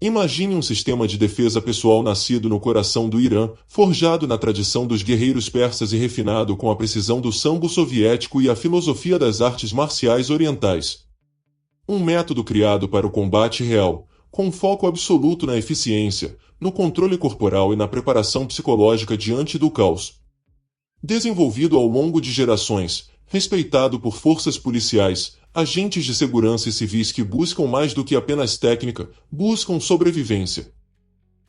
Imagine um sistema de defesa pessoal nascido no coração do Irã, forjado na tradição dos guerreiros persas e refinado com a precisão do sambo soviético e a filosofia das artes marciais orientais. Um método criado para o combate real, com foco absoluto na eficiência, no controle corporal e na preparação psicológica diante do caos. Desenvolvido ao longo de gerações, respeitado por forças policiais, agentes de segurança e civis que buscam mais do que apenas técnica, buscam sobrevivência.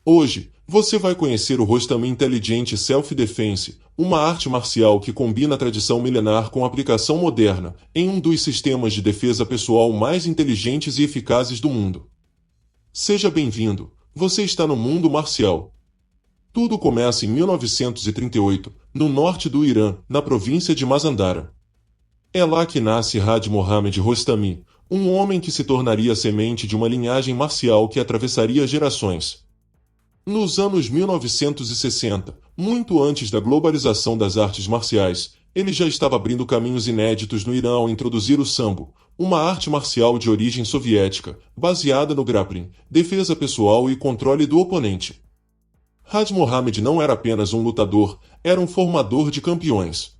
Hoje, você vai conhecer o Rostami Intelligent Self-Defense, uma arte marcial que combina a tradição milenar com a aplicação moderna, em um dos sistemas de defesa pessoal mais inteligentes e eficazes do mundo. Seja bem-vindo, você está no mundo marcial. Tudo começa em 1938, no norte do Irã, na província de Mazandara. É lá que nasce Had Mohammad Rostami, um homem que se tornaria a semente de uma linhagem marcial que atravessaria gerações. Nos anos 1960, muito antes da globalização das artes marciais, ele já estava abrindo caminhos inéditos no Irã ao introduzir o sambo, uma arte marcial de origem soviética, baseada no grappling, defesa pessoal e controle do oponente. Had Mohammad não era apenas um lutador, era um formador de campeões.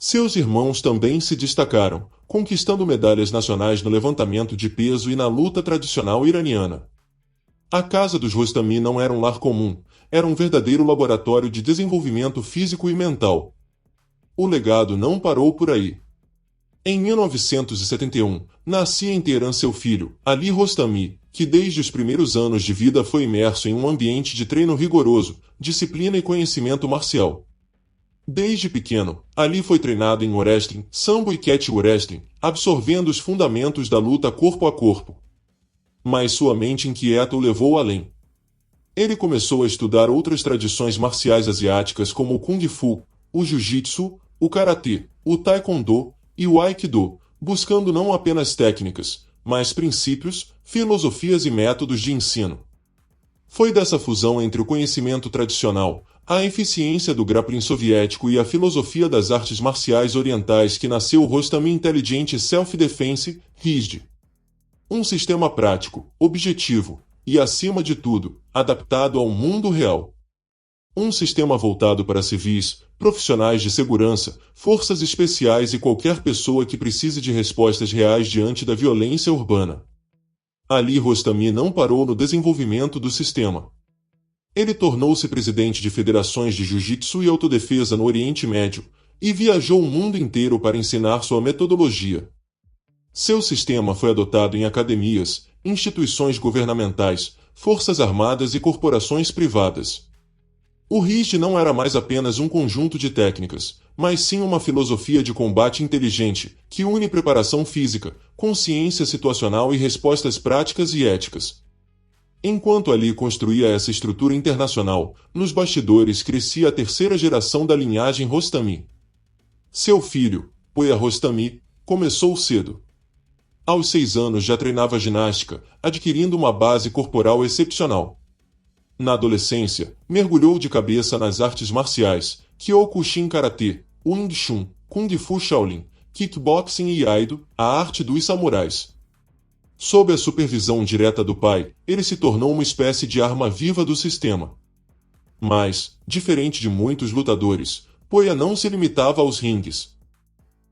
Seus irmãos também se destacaram, conquistando medalhas nacionais no levantamento de peso e na luta tradicional iraniana. A casa dos Rostami não era um lar comum, era um verdadeiro laboratório de desenvolvimento físico e mental. O legado não parou por aí. Em 1971, nascia em Teherã seu filho, Ali Rostami, que desde os primeiros anos de vida foi imerso em um ambiente de treino rigoroso, disciplina e conhecimento marcial. Desde pequeno, Ali foi treinado em wrestling, sambo e catch wrestling, absorvendo os fundamentos da luta corpo a corpo. Mas sua mente inquieta o levou além. Ele começou a estudar outras tradições marciais asiáticas como o Kung Fu, o Jiu-Jitsu, o Karatê, o Taekwondo e o Aikido, buscando não apenas técnicas, mas princípios, filosofias e métodos de ensino. Foi dessa fusão entre o conhecimento tradicional, a eficiência do grappling soviético e a filosofia das artes marciais orientais que nasceu o Rostami Intelligent Self-Defense, RISD. Um sistema prático, objetivo e, acima de tudo, adaptado ao mundo real. Um sistema voltado para civis, profissionais de segurança, forças especiais e qualquer pessoa que precise de respostas reais diante da violência urbana. Ali Rostami não parou no desenvolvimento do sistema. Ele tornou-se presidente de federações de jiu-jitsu e autodefesa no Oriente Médio, e viajou o mundo inteiro para ensinar sua metodologia. Seu sistema foi adotado em academias, instituições governamentais, forças armadas e corporações privadas. O RISD não era mais apenas um conjunto de técnicas, mas sim uma filosofia de combate inteligente, que une preparação física, consciência situacional e respostas práticas e éticas. Enquanto Ali construía essa estrutura internacional, nos bastidores crescia a terceira geração da linhagem Rostami. Seu filho, Poya Rostami, começou cedo. Aos 6 anos já treinava ginástica, adquirindo uma base corporal excepcional. Na adolescência, mergulhou de cabeça nas artes marciais, Kyokushin Karatê, Wing Chun, Kung Fu Shaolin, Kickboxing e Aido, a arte dos samurais. Sob a supervisão direta do pai, ele se tornou uma espécie de arma viva do sistema. Mas, diferente de muitos lutadores, Poya não se limitava aos ringues.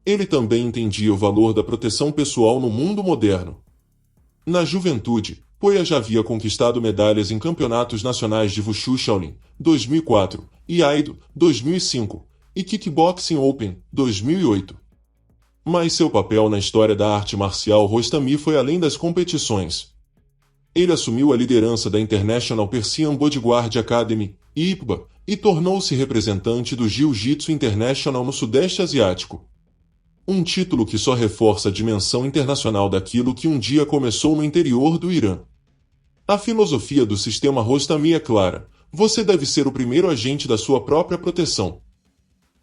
Ele também entendia o valor da proteção pessoal no mundo moderno. Na juventude, Poya já havia conquistado medalhas em campeonatos nacionais de Wushu Shaolin, 2004, e Aido, 2005, e Kickboxing Open, 2008. Mas seu papel na história da arte marcial Rostami foi além das competições. Ele assumiu a liderança da International Persian Bodyguard Academy, IPBA, e tornou-se representante do Jiu-Jitsu International no Sudeste Asiático. Um título que só reforça a dimensão internacional daquilo que um dia começou no interior do Irã. A filosofia do sistema Rostami é clara: você deve ser o primeiro agente da sua própria proteção.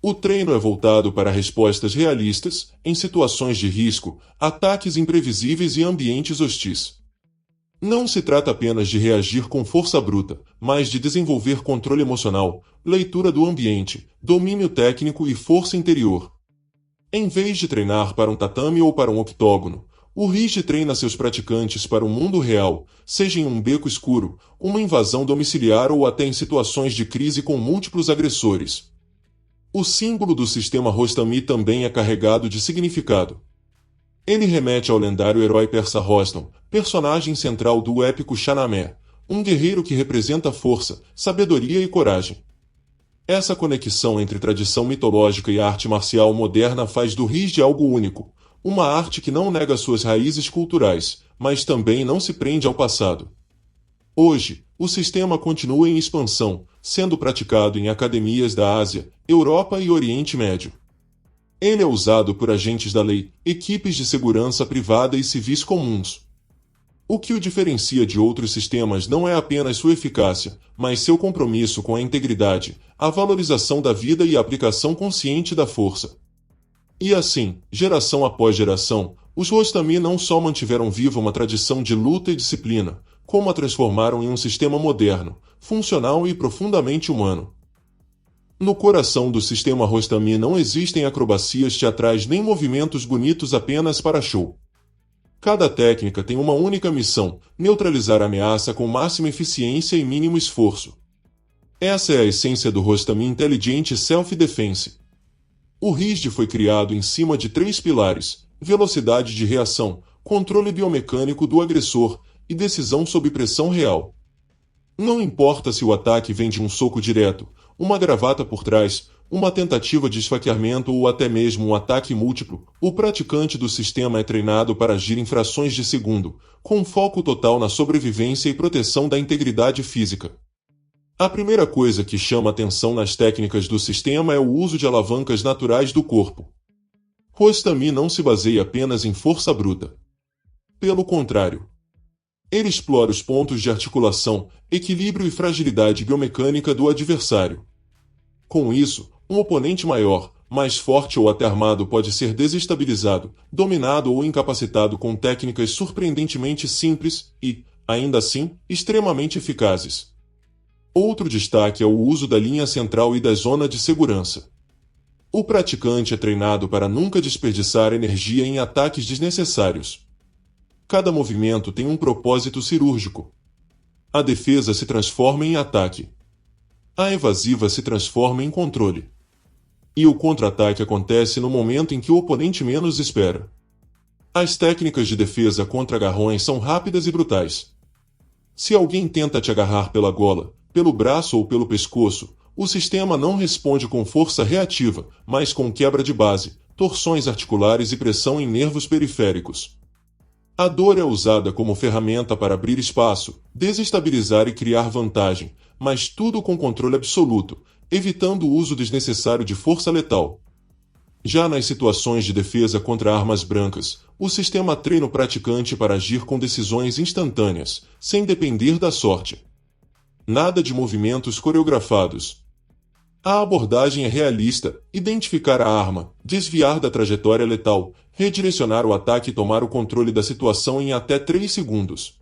O treino é voltado para respostas realistas, em situações de risco, ataques imprevisíveis e ambientes hostis. Não se trata apenas de reagir com força bruta, mas de desenvolver controle emocional, leitura do ambiente, domínio técnico e força interior. Em vez de treinar para um tatame ou para um octógono, O RISD treina seus praticantes para o mundo real, seja em um beco escuro, uma invasão domiciliar ou até em situações de crise com múltiplos agressores. O símbolo do sistema Rostami também é carregado de significado. Ele remete ao lendário herói persa Rostam, personagem central do épico Shahnameh, um guerreiro que representa força, sabedoria e coragem. Essa conexão entre tradição mitológica e arte marcial moderna faz do RISD algo único, uma arte que não nega suas raízes culturais, mas também não se prende ao passado. Hoje, o sistema continua em expansão, sendo praticado em academias da Ásia, Europa e Oriente Médio. Ele é usado por agentes da lei, equipes de segurança privada e civis comuns. O que o diferencia de outros sistemas não é apenas sua eficácia, mas seu compromisso com a integridade, a valorização da vida e a aplicação consciente da força. E assim, geração após geração, os Rostami não só mantiveram viva uma tradição de luta e disciplina, como a transformaram em um sistema moderno, funcional e profundamente humano. No coração do sistema Rostami não existem acrobacias teatrais nem movimentos bonitos apenas para show. Cada técnica tem uma única missão: neutralizar a ameaça com máxima eficiência e mínimo esforço. Essa é a essência do Rostami Intelligent Self-Defense. O RISD foi criado em cima de 3 pilares: velocidade de reação, controle biomecânico do agressor e decisão sob pressão real. Não importa se o ataque vem de um soco direto, uma gravata por trás, uma tentativa de esfaqueamento ou até mesmo um ataque múltiplo, o praticante do sistema é treinado para agir em frações de segundo, com foco total na sobrevivência e proteção da integridade física. A primeira coisa que chama atenção nas técnicas do sistema é o uso de alavancas naturais do corpo. Rostami não se baseia apenas em força bruta. Pelo contrário, ele explora os pontos de articulação, equilíbrio e fragilidade biomecânica do adversário. Com isso, um oponente maior, mais forte ou até armado pode ser desestabilizado, dominado ou incapacitado com técnicas surpreendentemente simples e, ainda assim, extremamente eficazes. Outro destaque é o uso da linha central e da zona de segurança. O praticante é treinado para nunca desperdiçar energia em ataques desnecessários. Cada movimento tem um propósito cirúrgico. A defesa se transforma em ataque. A evasiva se transforma em controle. E o contra-ataque acontece no momento em que o oponente menos espera. As técnicas de defesa contra agarrões são rápidas e brutais. Se alguém tenta te agarrar pela gola, pelo braço ou pelo pescoço, o sistema não responde com força reativa, mas com quebra de base, torções articulares e pressão em nervos periféricos. A dor é usada como ferramenta para abrir espaço, desestabilizar e criar vantagem, mas tudo com controle absoluto, evitando o uso desnecessário de força letal. Já nas situações de defesa contra armas brancas, o sistema treina o praticante para agir com decisões instantâneas, sem depender da sorte. Nada de movimentos coreografados. A abordagem é realista: identificar a arma, desviar da trajetória letal, redirecionar o ataque e tomar o controle da situação em até 3 segundos.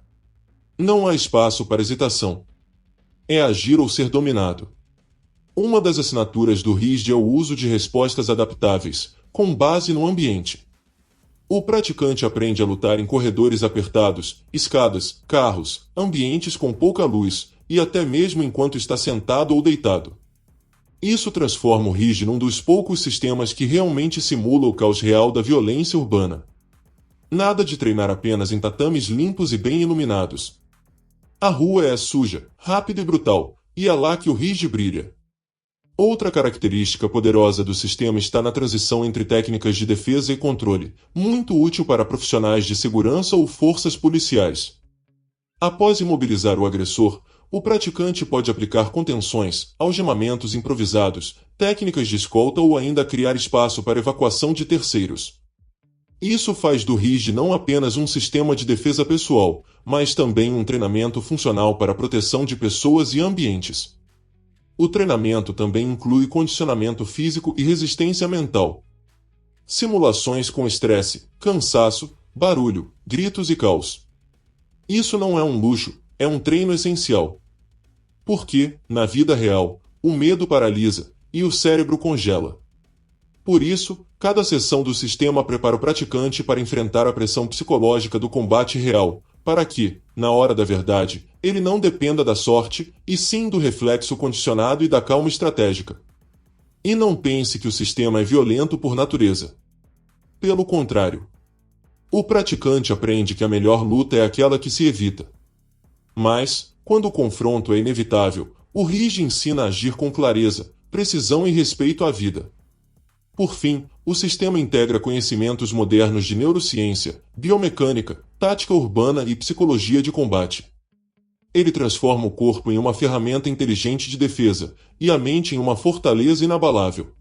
Não há espaço para hesitação. É agir ou ser dominado. Uma das assinaturas do RISD é o uso de respostas adaptáveis, com base no ambiente. O praticante aprende a lutar em corredores apertados, escadas, carros, ambientes com pouca luz, e até mesmo enquanto está sentado ou deitado. Isso transforma o RISD num dos poucos sistemas que realmente simula o caos real da violência urbana. Nada de treinar apenas em tatames limpos e bem iluminados. A rua é suja, rápida e brutal, e é lá que o RISD brilha. Outra característica poderosa do sistema está na transição entre técnicas de defesa e controle, muito útil para profissionais de segurança ou forças policiais. Após imobilizar o agressor, o praticante pode aplicar contenções, algemamentos improvisados, técnicas de escolta ou ainda criar espaço para evacuação de terceiros. Isso faz do RISD não apenas um sistema de defesa pessoal, mas também um treinamento funcional para a proteção de pessoas e ambientes. O treinamento também inclui condicionamento físico e resistência mental. Simulações com estresse, cansaço, barulho, gritos e caos. Isso não é um luxo, é um treino essencial. Porque, na vida real, o medo paralisa e o cérebro congela. Por isso, cada sessão do sistema prepara o praticante para enfrentar a pressão psicológica do combate real, para que, na hora da verdade, ele não dependa da sorte, e sim do reflexo condicionado e da calma estratégica. E não pense que o sistema é violento por natureza. Pelo contrário. O praticante aprende que a melhor luta é aquela que se evita. Mas, quando o confronto é inevitável, o Rige ensina a agir com clareza, precisão e respeito à vida. Por fim, o sistema integra conhecimentos modernos de neurociência, biomecânica, tática urbana e psicologia de combate. Ele transforma o corpo em uma ferramenta inteligente de defesa, e a mente em uma fortaleza inabalável.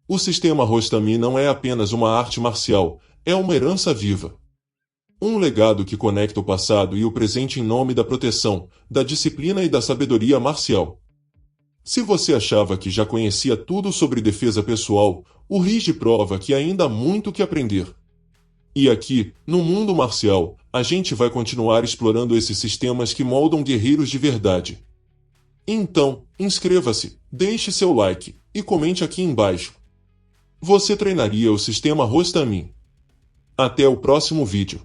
O sistema Rostami não é apenas uma arte marcial, é uma herança viva. Um legado que conecta o passado e o presente em nome da proteção, da disciplina e da sabedoria marcial. Se você achava que já conhecia tudo sobre defesa pessoal, o Rige prova que ainda há muito que aprender. E aqui, no mundo marcial, a gente vai continuar explorando esses sistemas que moldam guerreiros de verdade. Então, inscreva-se, deixe seu like e comente aqui embaixo. Você treinaria o sistema Rostami? Até o próximo vídeo.